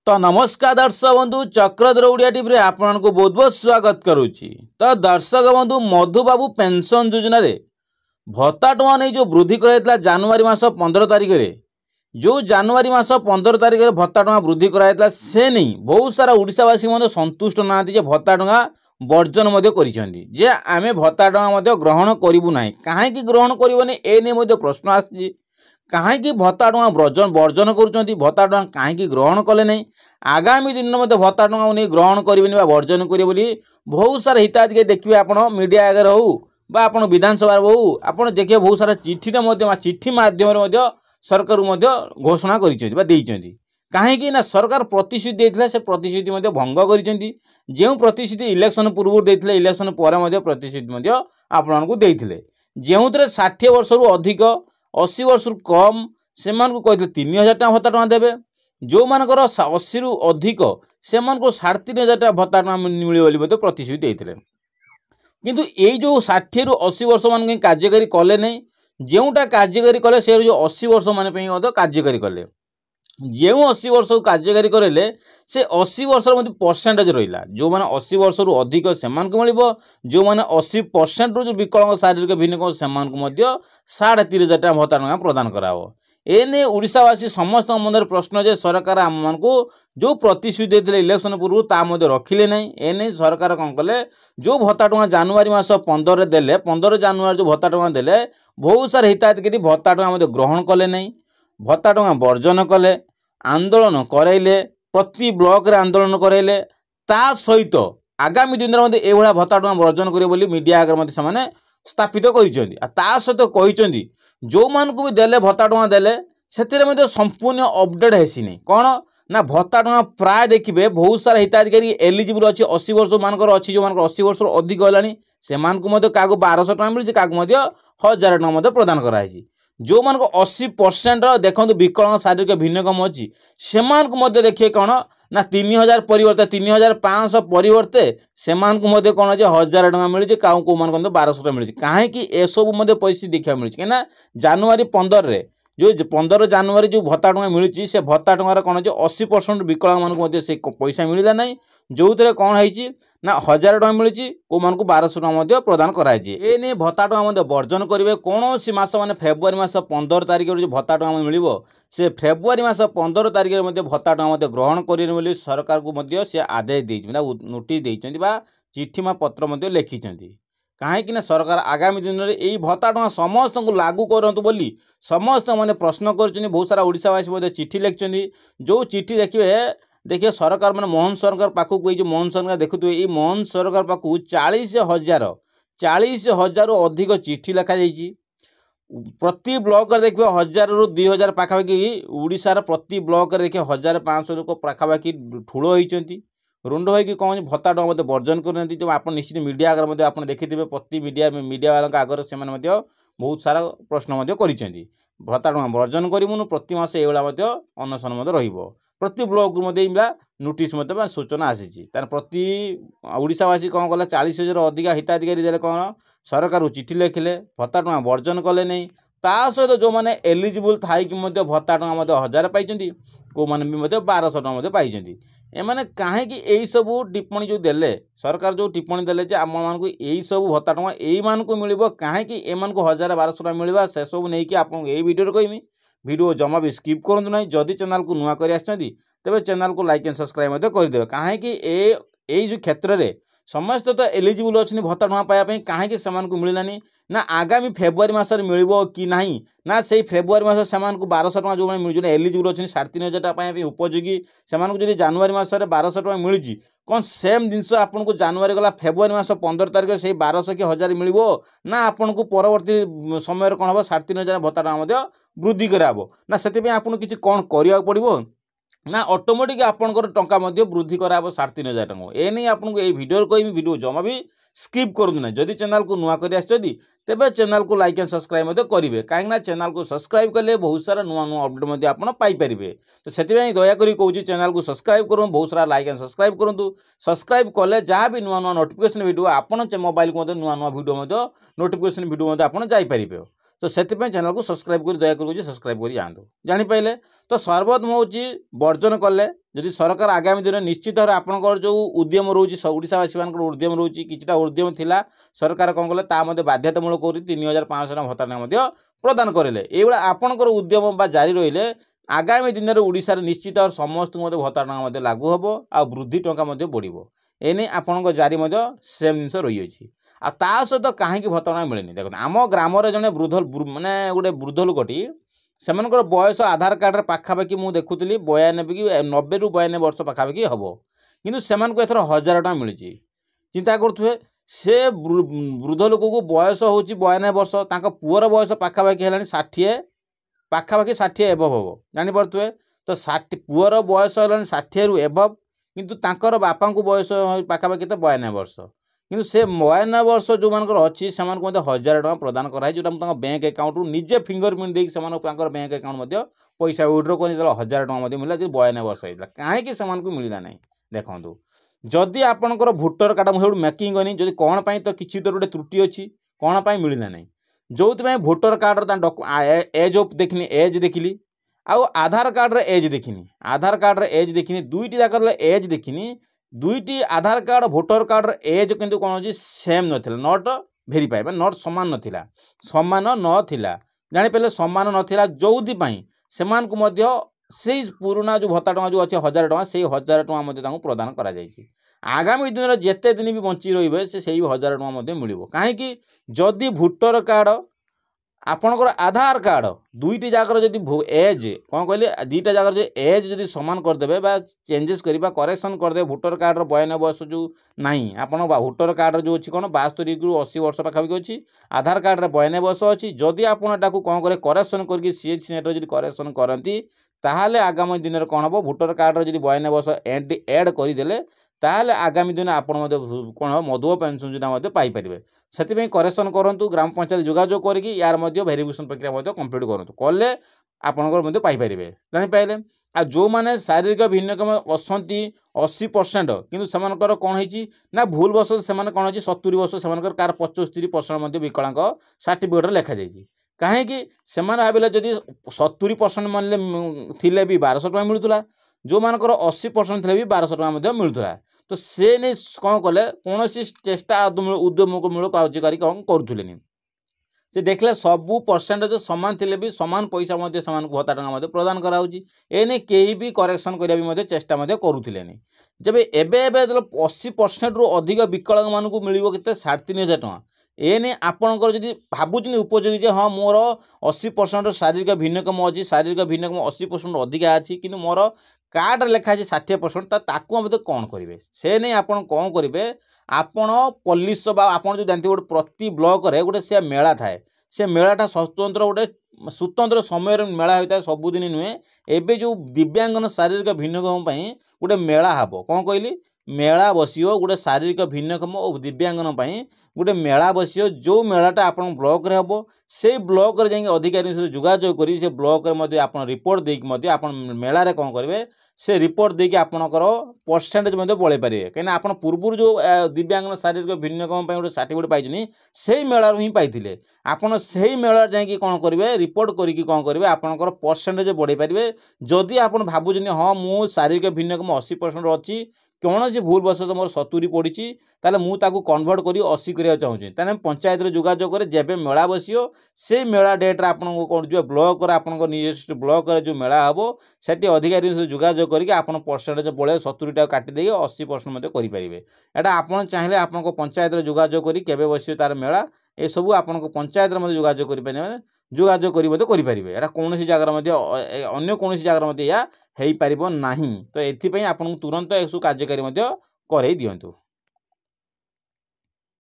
तो नमस्कार दर्शक बंधु चक्रधर ओडिया टीवी रे आपको बहुत बहुत स्वागत करुच्ची। तो दर्शक बंधु मधुबाबू पेंशन योजना रे भत्ता टଙ୍କା नहीं जो वृद्धि कराइला जनवरी मास 15 तारिख रे जो जनवरी मास 15 तारिख रे भत्ता टଙ୍କା वृद्धि कराइला से नहीं बहुत सारा ओडिशावासी मध्य संतुष्ट नांती जे भत्ता टଙ୍କା वर्जन मध्य करिसेंती जे आमे भत्ता टଙ୍କା मध्य ग्रहण करिवु नाही काहे कि ग्रहण करिवनी ए ने मध्य प्रश्न आसी कहीं भत्ता टଙ୍କା वर्जन करुँच भत्ता टଙ୍କା कहीं ग्रहण कले नहीं आगामी दिन में भत्ता टଙ୍କା नहीं ग्रहण करेंगे वर्जन करेंगे बहुत सारा हिताधिकारी देखिए आप मीडिया आगे हो आप विधानसभा हो आप देखिए बहुत सारा चिट्ठी माध्यम सरकार घोषणा कर कहीं ना सरकार प्रतिश्रुति देते से प्रतिश्रुति भंग कर प्रतिश्रुति इलेक्शन पूर्व देते इलेक्शन पर प्रतिश्रुति आपते जो 60 वर्ष अधिक 80 वर्ष कम से कहते 3000 टଙ୍କା भत्ता टଙ୍କା देवे जो मानकर 80 रु अधिक से 3,500 टଙ୍କା भत्ता टଙ୍କା मिले प्रतिश्रुति देते किंतु यही जो 60 रु 80 वर्ष मान कार्यकारी कले नहीं जोटा कार्यकारी कले से जो 80 वर्ष मान कार्यकारी कले जो 80 वर्ष को कार्यकारी करेले से 80 वर्ष परसेंटेज रहा जो मैंने 80 वर्ष रु अधिक से मिल जो मैंने 80% जो विकलांग शारीरिक भिन्न से 3,500 टଙ୍କା भत्ता टଙ୍କା प्रदान कराव एने ओडिशावासी समस्त मन प्रश्न जे सरकार आम मान जो प्रतिश्रुति देते इलेक्शन पूर्व ता रखिले नहीं एने सरकार कौन कले जो भत्ता टଙ୍କା जनवरी मास 15 देले 15 जनवरी जो भत्ता टଙ୍କା देले बहुत सारे हिताधिकारी भत्ता टଙ୍କା ग्रहण कले नहीं भत्ता टଙ୍କା वर्जन कले आंदोलन कराइले प्रति ब्लॉक रे आंदोलन कराइले ता सहित आगामी दिन में ये भत्ता टଙ୍କା वर्जन करेंगे मीडिया आगे से स्थापित कर जो मान को भी देले भत्ता टଙ୍କା देले से संपूर्ण अपडेट हेसी नहीं कौन ना भत्ता टଙ୍କା प्राय देखिए बहुत सारा हिताधिकारी एलिजिबल अच्छी 80 वर्ष मानकर अच्छी जो मान 80 वर्ष अधिक गलानी से क्या 1200 टଙ୍କା मिली क्या 1000 टଙ୍କା प्रदान कराई जो मान 80% देखो विकलांग शारीरिक भिन्नकम अच्छी से देखिए कौन ना 3000 परिवर्ते 3500 परिवर्ते से कौन 1000 टଙ୍କା मिली कौ मान 1200 टଙ୍କା मिली कहीं ए सब परिस्थिति देखा मिली कहीं जनवरी 15 रे जो 15 जनवरी जो भत्ता टଙ୍କା मिली से भत्ता टଙ୍କାର कौन 80% विकलांग मान से पैसा मिलला ना जो थे कौन है ना 1000 टଙ୍କା मिली को मान 1200 टଙ୍କା प्रदान कराई ए भत्ता टଙ୍କା वर्जन करेंगे कौन मास मान फेब्रुआरी मास 15 तारिख जो भत्ता टଙ୍କା मिल से फेब्रुआरी मास 15 तारिख भत्ता टଙ୍କା ग्रहण करेंगे सरकार को से आदेश दे नोटिस देते चिठी पत्र लिखिं कहीं सरकार आगामी दिन में यही भत्ता टଙ୍କା समस्त को लागू करंतु बोली समस्त मैंने प्रश्न कर बहुत सारा ओडिशावासी चिठी लिखिं जो चिठी देखिए सरकार मैंने मोहन सरकार पाखक जो मोहन सरकार देखुए ये मोहन सरकार पाखक 40,000 अधिक चिठी लिखा जाइए प्रति ब्लॉक देखिए 1000 रु 2000 पाखापाखि ओडिशार प्रति ब्लॉक देखिए 1500 लोक पाखापाखि ठूल होती रुंड हो कौन भत्ता टଙ୍କା वर्जन करते जो आप निश्चित मीडिया आगे आप देखिए प्रति मीडिया वाला आगे से बहुत सारा प्रश्न कर भत्ता टଙ୍କା वर्जन करूँ प्रति मास ये अनशन प्रति ब्लॉक नोटिस सूचना आसी प्रति ओडिशावासी कौन कला 40,000 अधिक हिताधिकारी देले कौन सरकार चिठी लिखिले भत्ता टଙ୍କା वर्जन कले नहीं ता सहित जो मैंने एलिजिबल थाई भत्ता टଙ୍କା 1000 पाई को मैंने भी 1200 टଙ୍କା पाई एमाने कहीं यही सब टिप्पणी जो देले सरकार जो टिप्पणी देले आम मान यही सब भत्ता टଙ୍କା यही मान को मिल कहीं एम को 1000-1200 टଙ୍କା मिलवा से सब नहीं कि आपको यही वीडियो कहमी वीडियो जमा भी स्किप करूँ ना जदि चैनल को नुआ कर तेज चैनल को लाइक एंड सब्सक्राइब करदे कहीं जो क्षेत्र में समस्त तो एलिजिबल अच्छे भत्ता टଙ୍କା पाइबा कहीं से मिललानी ना आगामी फेब्रुआरी मासर मिल कि नहीं ना से फेब्रुआरी मास से 1200 टଙ୍କା जो मिल एलिजिबल अच्छे 3,500 टଙ୍କା उपयोगी से जनवरी मासर 1200 टଙ୍କା मिली कौन सेम जिनस आपको जनवरी गला फेब्रुआरी मास 15 तारिख से 1200 कि 1000 मिल ना आपन को परवर्ती समय कौन हम 3,500 भत्ता टଙ୍କା वृद्धि कराब ना से आपको किसी कौन करा पड़ो ना ऑटोमेटिक आपंकर टंका वृद्धि कराब 3,500 टଙ୍କା ए नहीं आपको ये वीडियो कहमी वीडियो जमा भी स्किप करूँ ना जदि चैनल को नुआ कर तेज चैनल को लाइक एंड सब्सक्राइब करेंगे कहीं चैनल को सब्सक्राइब कले बहुत सारा नुआ नुआ अपडेट आप पाइपर तो से दयाकोरी कहूँ चैनल को सब्सक्राइब करूँ बहुत सारा लाइक एंड सब्सक्राइब करूँ सब्सक्राइब कले जहाँ भी नुआ नुआ नोटिफिकेशन वीडियो आप मोबाइल को नुआ नुआ वीडियो नोटिफिकेशन वीडियो आप जापर तो से चैनल को सब्सक्राइब कर दया कर सब्सक्राइब कर जातु जापारे। तो सर्वप्रथम हूँ वर्जन कले जदि सरकार आगामी दिन निश्चित भाव आपंकर जो उद्यम रोचे ओडावासी मान उद्यम रोचे किछटा उद्यम थिला सरकार कौन कले बाध्यतामूलक कर 3500 भत्ता प्रदान करें। ये आपंकर उद्यम जारी रही आगामी दिन में ओडिशार निश्चित भाव समस्त भत्ता टंका लागू हम आ वृद्धि टंका बढ़ो एने आपण जारी सेम जिन रही है। आ सहित कहीं भत्ता मिलनी देखो आम ग्राम जड़े वृद्ध मानने गोटे वृद्ध लोकटी से बयस आधार कार्ड पाखापाखि मुझे देखुली 92 कि 90 ରୁ 92 वर्ष पाखापाखि हम कि से एथर 1000 टଙ୍କା मिली। चिंता करुए से वृद्ध लोक को बयस हूँ 92 वर्ष पुअर बयस पाखापाखि है 60 पाखापाखि 60 एभव हम जापे। तो 60 पुअर बयस है 60 ରୁ एभव किंतु तांकर बापा को बयस पाखापाखि तो 92 वर्ष किंतु से 92 वर्ष जो मानकर अच्छी से 1000 टଙ୍କା प्रदान कराई जो बैंक अकाउंट निजे फिंगरप्रिंट देकर बैंक अकाउंट पैसा विड्रो कर 1000 टଙ୍କା मिला जो 92 वर्ष होता कहीं मिलला ना। देखो जदि आपंकर भोटर कार्ड मुझे मेकिंग करनी जदि कौन पाई तो किसी तो गोटे त्रुटि अच्छी कौन पाई मिलला ना जो भोटर कार्ड एज देखनी एज देखिली आउ आधार कार्ड एज देखनी आधार कार्ड एज देखनी दुईटी जाक एज देखनी दुईटी आधार कार्ड भोटर कार्ड एज किंतु कौन हो सेम नाला नट भेरीफाई नट सामान नाला सामान नाला जापारे सामान नाला जो से पुराना जो भत्ता टंका जो अच्छे 1000 टଙ୍କା से 1000 टଙ୍କା प्रदान करा जायछि। आगामी दिन में जिते दिन भी बंची रे से 1000 टଙ୍କା मिल कहीं जदि भोटर कार्ड आपणकर आधार कार्ड दुईटी जाकर जदि एज कौन कहले दुईटा जाकर जो एज जदि सामान करदे चेंजेस करवा करेक्शन करदे भोटर कार्ड 92 वर्ष जो नहीं आपन भोटर कार्ड जो अच्छी कौन 72 ରୁ 80 वर्ष पाखापाखि अच्छी आधार कार्ड 92 वर्ष अच्छी जदि आपटा कौन करे करेक्शन करके सीएच नेट जदि करेक्शन करती ताहले आगामी दिन में कौन हम भोटर कार्ड जदि 92 वर्ष एड करदे ताहले आगामी दिन आपण कौन हम मधुआ पेंशन योजना पाइपर से करेक्शन करूँ ग्राम पंचायत जोगाजोग करके यार भेरिफिकेशन प्रक्रिया कंप्लीट करूँ कले आपंकर पाइपर जापारे। आ जो मैंने शारीरिक भिन्नक्षम असंती 80% किंतु सेमानकर कौन होती ना भूल वर्ष से कौन हो 70 वर्ष से कार 75% विकलांग सर्टिफिकेट लिखा जाइए कहीं से भाविले जदि 70% मानले थिले भी 1200 टଙ୍କା मिलूला जो मानकर 80% थे भी 1200 टଙ୍କା मिलूला। तो से नहीं कौन कले कौन चेष्टा उद्यमूलक कार्यकारी कौन करूँ से देखले सबू परसेंटेज सामान थे भी सामान पैसा भत्ता टଙ୍କା प्रदान कराऊँगी एने कहीं भी करेक्शन करने चेष्टा करूले जब एवं 80% ରୁ अधिक विकलांग मानू मिल के 35,000 टଙ୍କା एने आपणकर जदि भावुँ उपयोगी जे हाँ मोर 80% शारीरिक भिन्नक्षम अच्छी शारीरिक भिन्नक्षम 80% अधिका अच्छी कि मोर कार्ड लिखा है 60% ताकू मत कौन करेंगे से नहीं आप कौन करेंगे आपण पुलिस आप जो जानते गोटे प्रति ब्लॉक रे गोटे से मेला थाए से मेलाटा स्वतंत्र गोटे स्वतंत्र समय मेला होता है सबुदिन नुहे एवं जो दिव्यांगन शारीरिक भिन्नक्षम गोटे मेला हम कौन कहली मेला बसियो गोटे शारीरिक भिन्नक्षम और दिव्यांगन गोटे मेला बसियो जो मेलाटा आप ब्लॉक रे हम से ब्लॉक रे जाइए अधिकारी सहित जोगाजोग करी से ब्लॉक रे आप रिपोर्ट देकी आप मेला रे कौन करेंगे से रिपोर्ट देकी आपणकर परसेंटेज बढ़े पारे कहीं आप पूर्व जो दिव्यांगन शारीरिक भिन्नक्षम गोटे सर्टिफिकेट पाई से मेला ही पाई आपड़ से मेला जाकि कौन करेंगे रिपोर्ट करके कौन करेंगे आपणकर परसेंटेज बढ़े पारे जदि आप भावुँ हाँ मु शारीरिक भिन्नक्षम 80% अच्छी कौन सी भूल बस मोर 70 पड़ी ताले मुझे कन्वर्ट कर 80 करने चाहूँगी ताले पंचायत जोगाजोग करे जब मेला बसियो से मेला डेट्रे आप कौन जो ब्लॉक आप निजस्ट ब्लॉक जो मेला हम से अधिकारी जोगाजोग करके आप परसेंटेज बढ़े 70 टा काटिदे 80% करेंगे एटा आप चाहिए आप पंचायत जोगाजोग कर बसियो तार मेला ये सब आप पंचायत जोगाजोग करें जोगाजोग करेंगे एटा कौन जगार अन्य कौन जगार या हो पार ना तो ये आपको तुरंत एक कार्यकारी कर दिंतु।